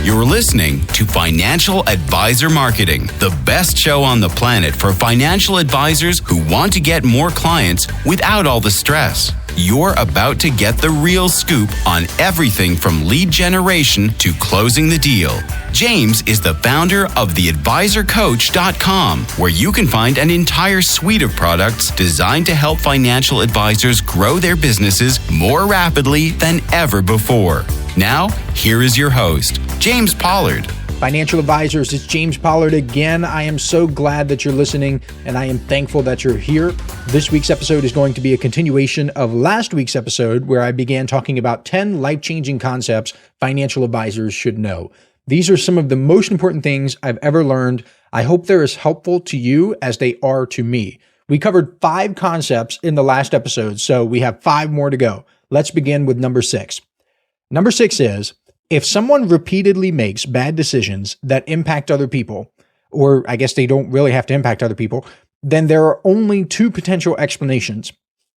You're listening to Financial Advisor Marketing, the best show on the planet for financial advisors who want to get more clients without all the stress. You're about to get the real scoop on everything from lead generation to closing the deal. James is the founder of theadvisorcoach.com, where you can find an entire suite of products designed to help financial advisors grow their businesses more rapidly than ever before. Now, here is your host, James Pollard. Financial advisors, it's James Pollard again. I am so glad that you're listening, and I am thankful that you're here. This week's episode is going to be a continuation of last week's episode, where I began talking about 10 life-changing concepts financial advisors should know. These are some of the most important things I've ever learned. I hope they're as helpful to you as they are to me. We covered 5 concepts in the last episode, so we have 5 more to go. Let's begin with number 6. Number 6 is, if someone repeatedly makes bad decisions that impact other people, or I guess they don't really have to impact other people, then there are only 2 potential explanations.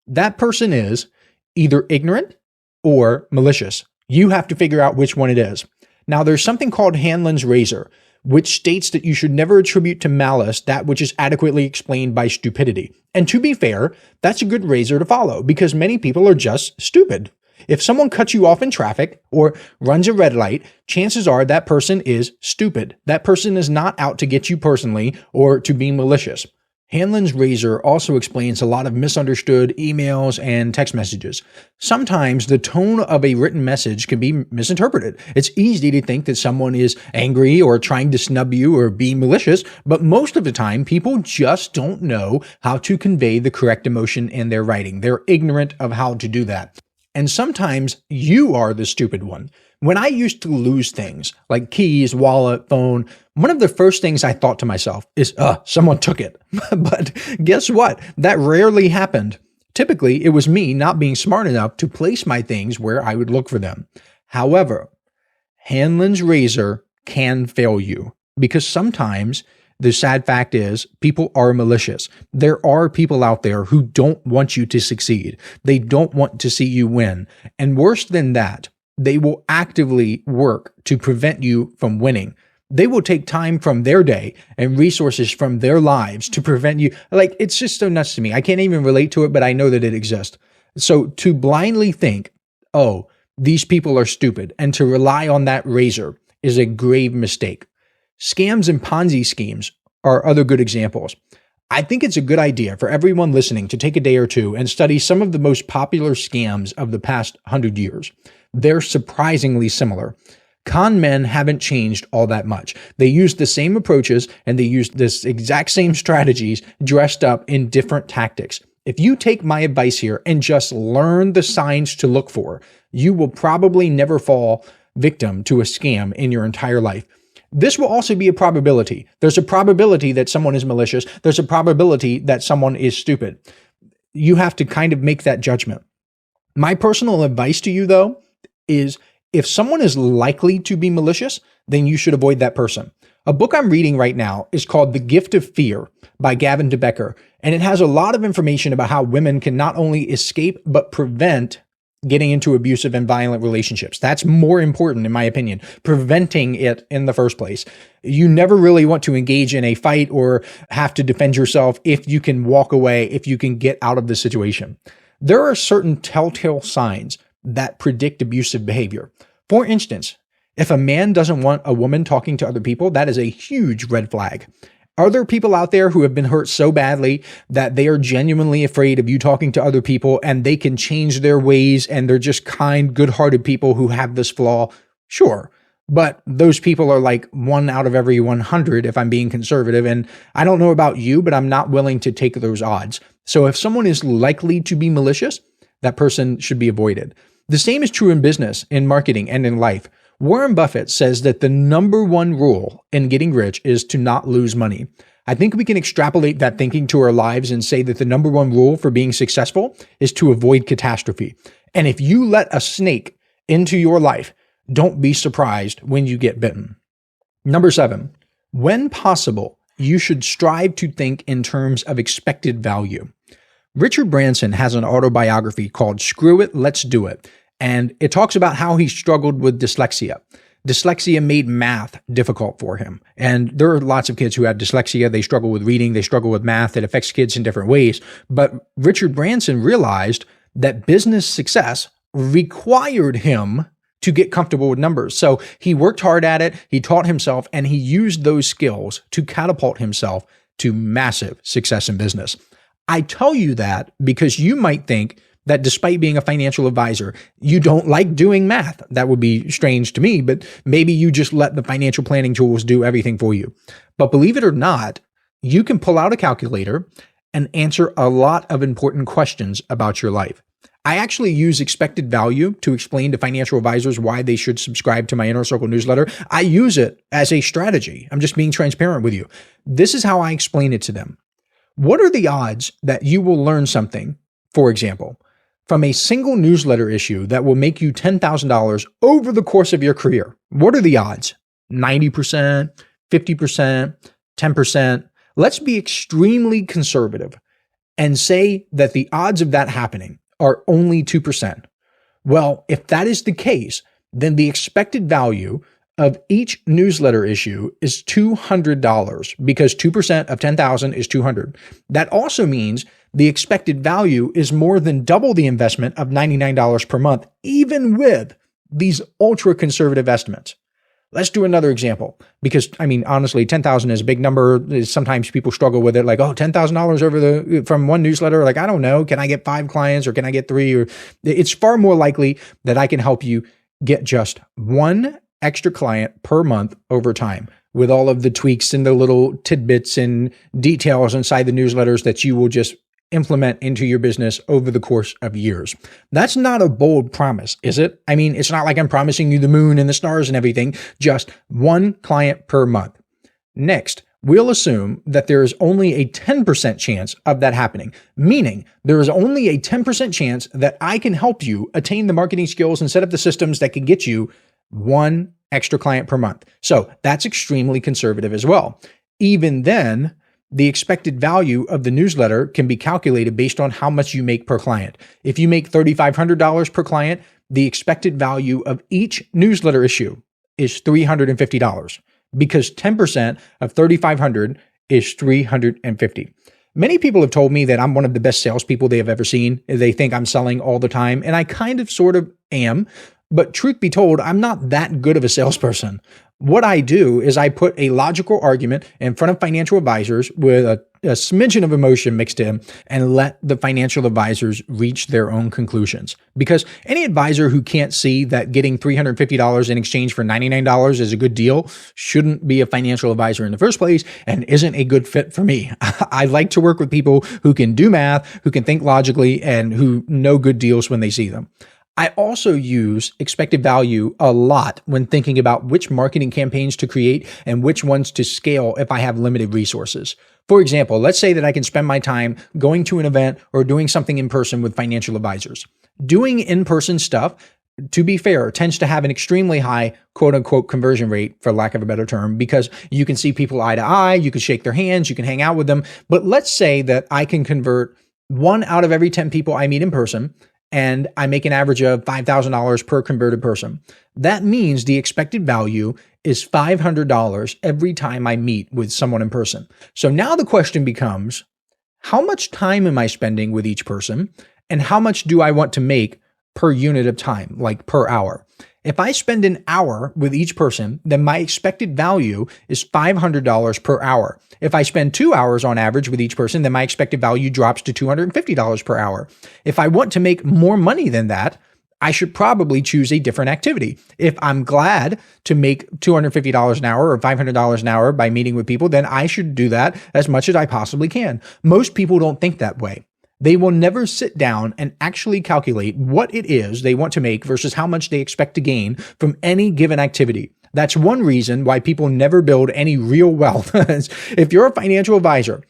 That person is either ignorant or malicious. You have to figure out which one it is. Now, there's something called Hanlon's razor, which states that you should never attribute to malice that which is adequately explained by stupidity. And to be fair, that's a good razor to follow because many people are just stupid. If someone cuts you off in traffic or runs a red light, chances are that person is stupid. That person is not out to get you personally or to be malicious. Hanlon's razor also explains a lot of misunderstood emails and text messages. Sometimes the tone of a written message can be misinterpreted. It's easy to think that someone is angry or trying to snub you or be malicious, but most of the time, people just don't know how to convey the correct emotion in their writing. They're ignorant of how to do that. And sometimes you are the stupid one. When I used to lose things like keys, wallet, phone, one of the first things I thought to myself is, someone took it. But guess what? That rarely happened. Typically, it was me not being smart enough to place my things where I would look for them. However, Hanlon's razor can fail you because sometimes the sad fact is people are malicious. There are people out there who don't want you to succeed. They don't want to see you win. And worse than that, they will actively work to prevent you from winning. They will take time from their day and resources from their lives to prevent you. Like, it's just so nuts to me. I can't even relate to it, but I know that it exists. So to blindly think, oh, these people are stupid, and to rely on that razor is a grave mistake. Scams and Ponzi schemes are other good examples. I think it's a good idea for everyone listening to take a day or two and study some of the most popular scams of the past 100 years. They're surprisingly similar. Con men haven't changed all that much. They use the same approaches and they use this exact same strategies dressed up in different tactics. If you take my advice here and just learn the signs to look for, you will probably never fall victim to a scam in your entire life. This will also be a probability. There's a probability that someone is malicious. There's a probability that someone is stupid. You have to kind of make that judgment. My personal advice to you, though, is if someone is likely to be malicious, then you should avoid that person. A book I'm reading right now is called The Gift of Fear by Gavin de Becker, and it has a lot of information about how women can not only escape but prevent getting into abusive and violent relationships. That's more important, in my opinion, preventing it in the first place. You never really want to engage in a fight or have to defend yourself if you can walk away, if you can get out of the situation. There are certain telltale signs that predict abusive behavior. For instance, if a man doesn't want a woman talking to other people, that is a huge red flag. Are there people out there who have been hurt so badly that they are genuinely afraid of you talking to other people and they can change their ways and they're just kind, good-hearted people who have this flaw? Sure. But those people are like 1 out of every 100 if I'm being conservative. And I don't know about you, but I'm not willing to take those odds. So if someone is likely to be malicious, that person should be avoided. The same is true in business, in marketing, and in life. Warren Buffett says that the number 1 rule in getting rich is to not lose money. I think we can extrapolate that thinking to our lives and say that the number 1 rule for being successful is to avoid catastrophe. And if you let a snake into your life, don't be surprised when you get bitten. Number 7, when possible, you should strive to think in terms of expected value. Richard Branson has an autobiography called Screw It, Let's Do It, and it talks about how he struggled with dyslexia. dyslexia made math difficult for him. And there are lots of kids who have dyslexia. They struggle with reading. They struggle with math. It affects kids in different ways. But Richard Branson realized that business success required him to get comfortable with numbers. So he worked hard at it. He taught himself, and he used those skills to catapult himself to massive success in business. I tell you that because you might think that despite being a financial advisor, you don't like doing math. That would be strange to me, but maybe you just let the financial planning tools do everything for you. But believe it or not, you can pull out a calculator and answer a lot of important questions about your life. I actually use expected value to explain to financial advisors why they should subscribe to my Inner Circle newsletter. I use it as a strategy. I'm just being transparent with you. This is how I explain it to them. What are the odds that you will learn something, for example, from a single newsletter issue that will make you $10,000 over the course of your career? What are the odds? 90%, 50%, 10%. Let's be extremely conservative and say that the odds of that happening are only 2%. Well, if that is the case, then the expected value of each newsletter issue is $200 because 2% of 10,000 is 200. That also means the expected value is more than double the investment of $99 per month, even with these ultra conservative estimates. Let's do another example because, honestly, 10,000 is a big number. Sometimes people struggle with it like, oh, $10,000 from one newsletter. Like, I don't know, can I get 5 clients or can I get 3? Or it's far more likely that I can help you get just 1 extra client per month over time with all of the tweaks and the little tidbits and details inside the newsletters that you will just implement into your business over the course of years. That's not a bold promise, is it? It's not like I'm promising you the moon and the stars and everything, just 1 client per month. Next, we'll assume that there is only a 10% chance of that happening, meaning there is only a 10% chance that I can help you attain the marketing skills and set up the systems that can get you 1 extra client per month. So that's extremely conservative as well. Even then, the expected value of the newsletter can be calculated based on how much you make per client. If you make $3,500 per client, the expected value of each newsletter issue is $350 because 10% of $3,500 is $350. Many people have told me that I'm one of the best salespeople they have ever seen. They think I'm selling all the time, and I kind of sort of am. But truth be told, I'm not that good of a salesperson. What I do is I put a logical argument in front of financial advisors with a smidgen of emotion mixed in and let the financial advisors reach their own conclusions. Because any advisor who can't see that getting $350 in exchange for $99 is a good deal shouldn't be a financial advisor in the first place and isn't a good fit for me. I like to work with people who can do math, who can think logically, and who know good deals when they see them. I also use expected value a lot when thinking about which marketing campaigns to create and which ones to scale if I have limited resources. For example, let's say that I can spend my time going to an event or doing something in person with financial advisors. Doing in-person stuff, to be fair, tends to have an extremely high quote unquote conversion rate, for lack of a better term, because you can see people eye to eye, you can shake their hands, you can hang out with them. But let's say that I can convert 1 out of every 10 people I meet in person, and I make an average of $5,000 per converted person. That means the expected value is $500 every time I meet with someone in person. So now the question becomes, how much time am I spending with each person? And how much do I want to make per unit of time, like per hour? If I spend an hour with each person, then my expected value is $500 per hour. If I spend 2 hours on average with each person, then my expected value drops to $250 per hour. If I want to make more money than that, I should probably choose a different activity. If I'm glad to make $250 an hour or $500 an hour by meeting with people, then I should do that as much as I possibly can. Most people don't think that way. They will never sit down and actually calculate what it is they want to make versus how much they expect to gain from any given activity. That's one reason why people never build any real wealth. If you're a financial advisor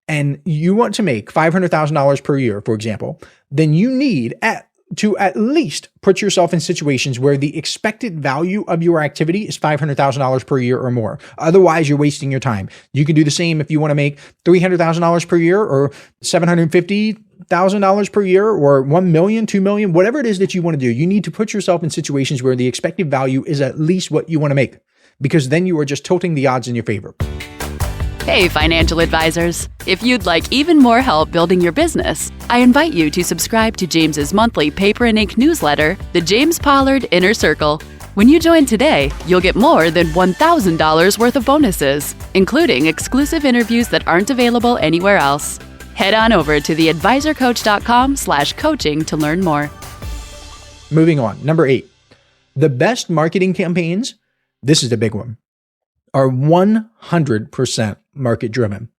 and you want to make $500,000 per year, for example, then you need at to at least put yourself in situations where the expected value of your activity is $500,000 per year or more. Otherwise, you're wasting your time. You can do the same if you want to make $300,000 per year or $750,000 per year or 1 million, 2 million, whatever it is that you want to do. You need to put yourself in situations where the expected value is at least what you want to make, because then you are just tilting the odds in your favor. Hey, financial advisors. If you'd like even more help building your business, I invite you to subscribe to James's monthly paper and ink newsletter, The James Pollard Inner Circle. When you join today, you'll get more than $1,000 worth of bonuses, including exclusive interviews that aren't available anywhere else. Head on over to theadvisorcoach.com/coaching to learn more. Moving on. Number 8, the best marketing campaigns, this is the big one, are 100% market driven.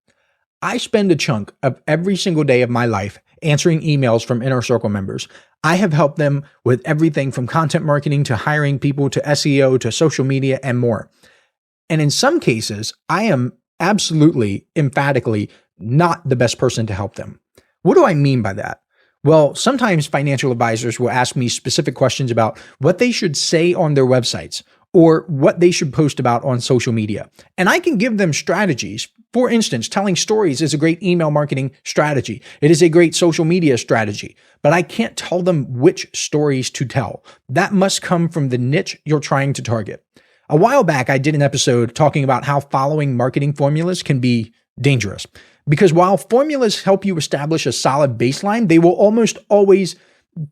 I spend a chunk of every single day of my life answering emails from Inner Circle members. I have helped them with everything from content marketing to hiring people to SEO to social media and more. And in some cases, I am absolutely, emphatically not the best person to help them. What do I mean by that? Well, sometimes financial advisors will ask me specific questions about what they should say on their websites or what they should post about on social media. And I can give them strategies. For instance, telling stories is a great email marketing strategy. It is a great social media strategy, but I can't tell them which stories to tell. That must come from the niche you're trying to target. A while back, I did an episode talking about how following marketing formulas can be dangerous. Because while formulas help you establish a solid baseline, they will almost always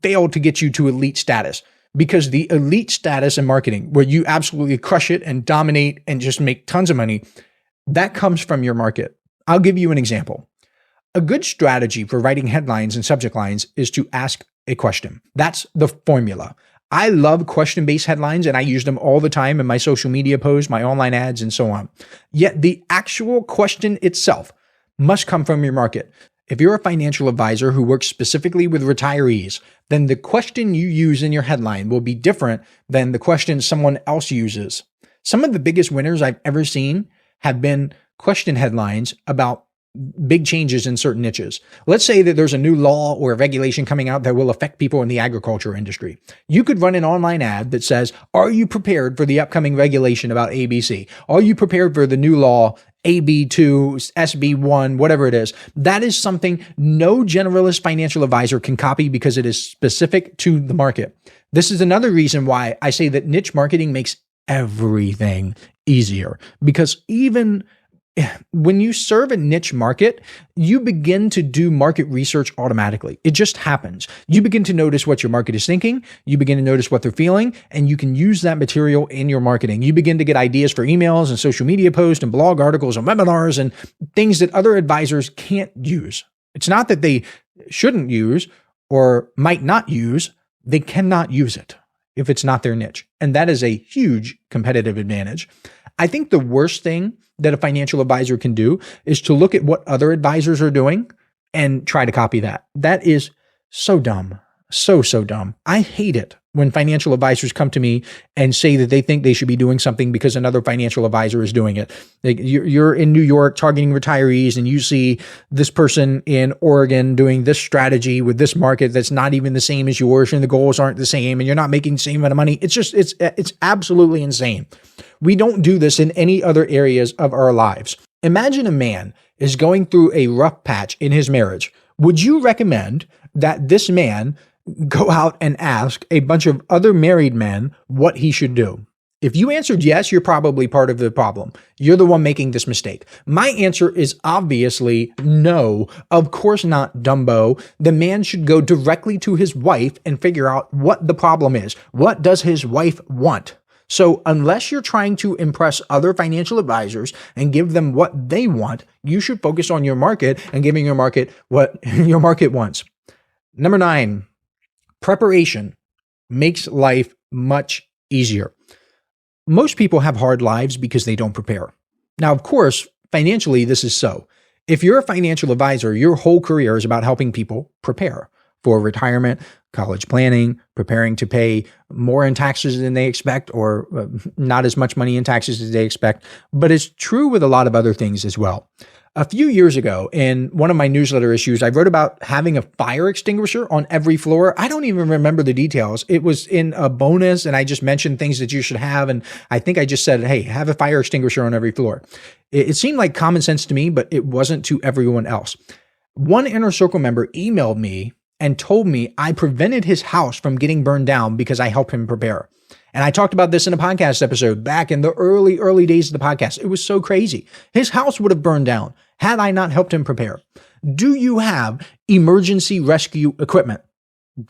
fail to get you to elite status. Because the elite status in marketing, where you absolutely crush it and dominate and just make tons of money, that comes from your market. I'll give you an example. A good strategy for writing headlines and subject lines is to ask a question. That's the formula. I love question-based headlines, and I use them all the time in my social media posts, my online ads, and so on. Yet the actual question itself must come from your market. If you're a financial advisor who works specifically with retirees, then the question you use in your headline will be different than the question someone else uses. Some of the biggest winners I've ever seen have been question headlines about big changes in certain niches. Let's say that there's a new law or a regulation coming out that will affect people in the agriculture industry. You could run an online ad that says, "Are you prepared for the upcoming regulation about ABC? Are you prepared for the new law AB2, SB1, whatever it is?" That is something no generalist financial advisor can copy because it is specific to the market. This is another reason why I say that niche marketing makes everything easier, because even when you serve a niche market, you begin to do market research automatically. It just happens. You begin to notice what your market is thinking. You begin to notice what they're feeling, and you can use that material in your marketing. You begin to get ideas for emails and social media posts and blog articles and webinars and things that other advisors can't use. It's not that they shouldn't use or might not use. They cannot use it if it's not their niche. And that is a huge competitive advantage. I think the worst thing that a financial advisor can do is to look at what other advisors are doing and try to copy that. That is so dumb. So dumb. I hate it when financial advisors come to me and say that they think they should be doing something because another financial advisor is doing it. Like you're in New York targeting retirees and you see this person in Oregon doing this strategy with this market that's not even the same as yours, and the goals aren't the same, and you're not making the same amount of money. It's absolutely insane. We don't do this in any other areas of our lives. Imagine a man is going through a rough patch in his marriage. Would you recommend that this man go out and ask a bunch of other married men what he should do? If you answered yes, you're probably part of the problem. You're the one making this mistake. My answer is obviously no. Of course not, Dumbo. The man should go directly to his wife and figure out what the problem is. What does his wife want? So unless you're trying to impress other financial advisors and give them what they want, you should focus on your market and giving your market what your market wants. Number 9, preparation makes life much easier. Most people have hard lives because they don't prepare. Now, of course, financially, this is so. If you're a financial advisor, your whole career is about helping people prepare. for retirement, college planning, preparing to pay more in taxes than they expect or not as much money in taxes as they expect. But it's true with a lot of other things as well. A few years ago, in one of my newsletter issues, I wrote about having a fire extinguisher on every floor. I don't even remember the details. It was in a bonus, and I just mentioned things that you should have. And I think I just said, hey, have a fire extinguisher on every floor. It seemed like common sense to me, but it wasn't to everyone else. One Inner Circle member emailed me and told me I prevented his house from getting burned down because I helped him prepare. And I talked about this in a podcast episode back in the early days of the podcast. It was so crazy. His house would have burned down had I not helped him prepare. Do you have emergency rescue equipment?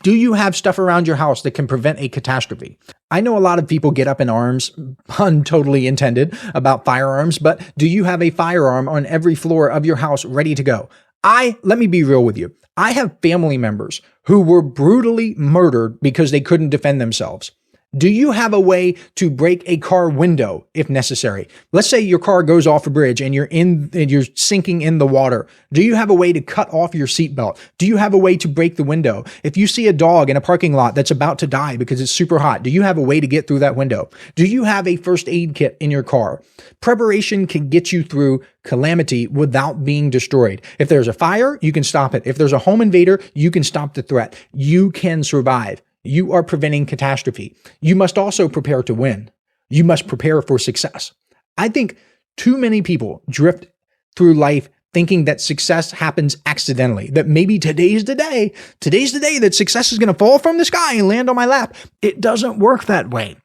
Do you have stuff around your house that can prevent a catastrophe? I know a lot of people get up in arms, pun totally intended, about firearms, but do you have a firearm on every floor of your house ready to go? Let me be real with you. I have family members who were brutally murdered because they couldn't defend themselves. Do you have a way to break a car window if necessary? Let's say your car goes off a bridge and you're sinking in the water. Do you have a way to cut off your seatbelt? Do you have a way to break the window? If you see a dog in a parking lot that's about to die because it's super hot, do you have a way to get through that window? Do you have a first aid kit in your car? Preparation can get you through calamity without being destroyed. If there's a fire, you can stop it. If there's a home invader, you can stop the threat. You can survive. You are preventing catastrophe. You must also prepare to win. You must prepare for success. I think too many people drift through life thinking that success happens accidentally, that maybe today's the day that success is going to fall from the sky and land on my lap. It doesn't work that way.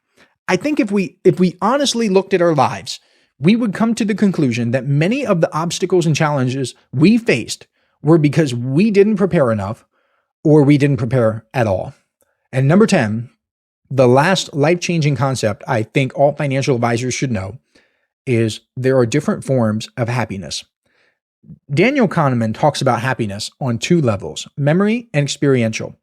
I think if we honestly looked at our lives, we would come to the conclusion that many of the obstacles and challenges we faced were because we didn't prepare enough or we didn't prepare at all. And number 10, the last life-changing concept I think all financial advisors should know is there are different forms of happiness. Daniel Kahneman talks about happiness on two levels, memory and experiential.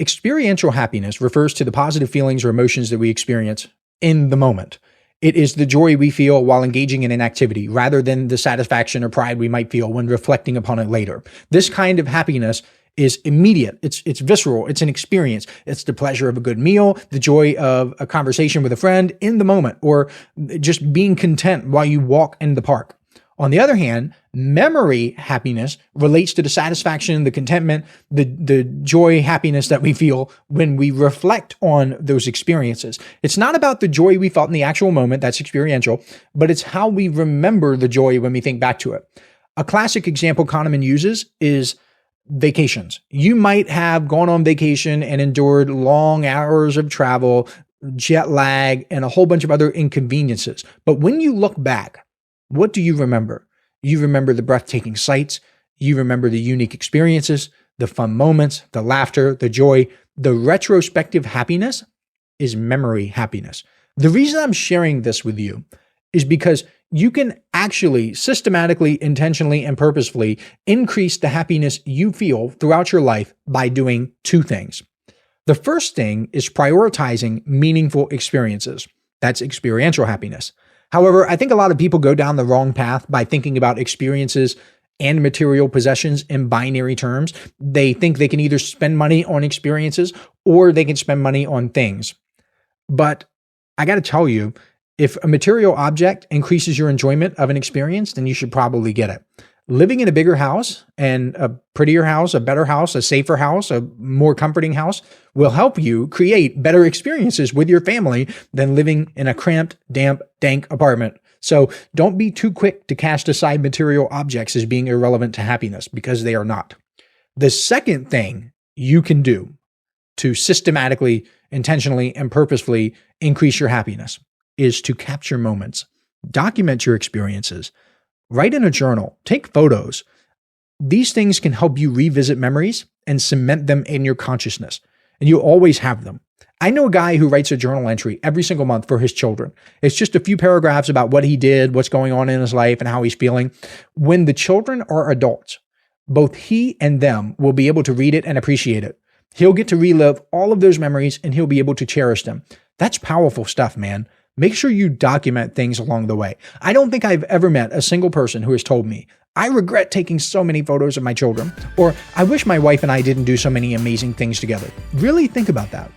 Experiential happiness refers to the positive feelings or emotions that we experience in the moment. It is the joy we feel while engaging in an activity rather than the satisfaction or pride we might feel when reflecting upon it later. This kind of happiness is immediate. It's visceral. It's an experience. It's the pleasure of a good meal, the joy of a conversation with a friend in the moment, or just being content while you walk in the park. On the other hand, memory happiness relates to the satisfaction, the contentment, the joy, happiness that we feel when we reflect on those experiences. It's not about the joy we felt in the actual moment, that's experiential, but it's how we remember the joy when we think back to it. A classic example Kahneman uses is vacations. You might have gone on vacation and endured long hours of travel, jet lag, and a whole bunch of other inconveniences. But when you look back, what do you remember? You remember the breathtaking sights. You remember the unique experiences, the fun moments, the laughter, the joy. The retrospective happiness is memory happiness. The reason I'm sharing this with you is because you can actually systematically, intentionally, and purposefully increase the happiness you feel throughout your life by doing two things. The first thing is prioritizing meaningful experiences. That's experiential happiness. However, I think a lot of people go down the wrong path by thinking about experiences and material possessions in binary terms. They think they can either spend money on experiences or they can spend money on things. But I got to tell you, if a material object increases your enjoyment of an experience, then you should probably get it. Living in a bigger house and a prettier house, a better house, a safer house, a more comforting house will help you create better experiences with your family than living in a cramped, damp, dank apartment. So don't be too quick to cast aside material objects as being irrelevant to happiness, because they are not. The second thing you can do to systematically, intentionally, and purposefully increase your happiness is to capture moments. Document your experiences. Write in a journal. Take photos. These things can help you revisit memories and cement them in your consciousness, and you always have them. I know a guy who writes a journal entry every single month for his children. It's just a few paragraphs about what he did, what's going on in his life, and how he's feeling. When the children are adults, both he and them will be able to read it and appreciate it. He'll get to relive all of those memories and he'll be able to cherish them. That's powerful stuff, man. Make sure you document things along the way. I don't think I've ever met a single person who has told me, I regret taking so many photos of my children. Or I wish my wife and I didn't do so many amazing things together. Really think about that.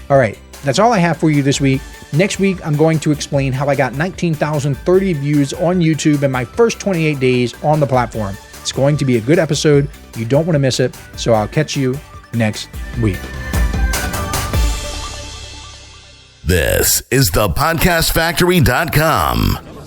All right, that's all I have for you this week. Next week, I'm going to explain how I got 19,030 views on YouTube in my first 28 days on the platform. It's going to be a good episode. You don't want to miss it. So I'll catch you next week. This is thepodcastfactory.com.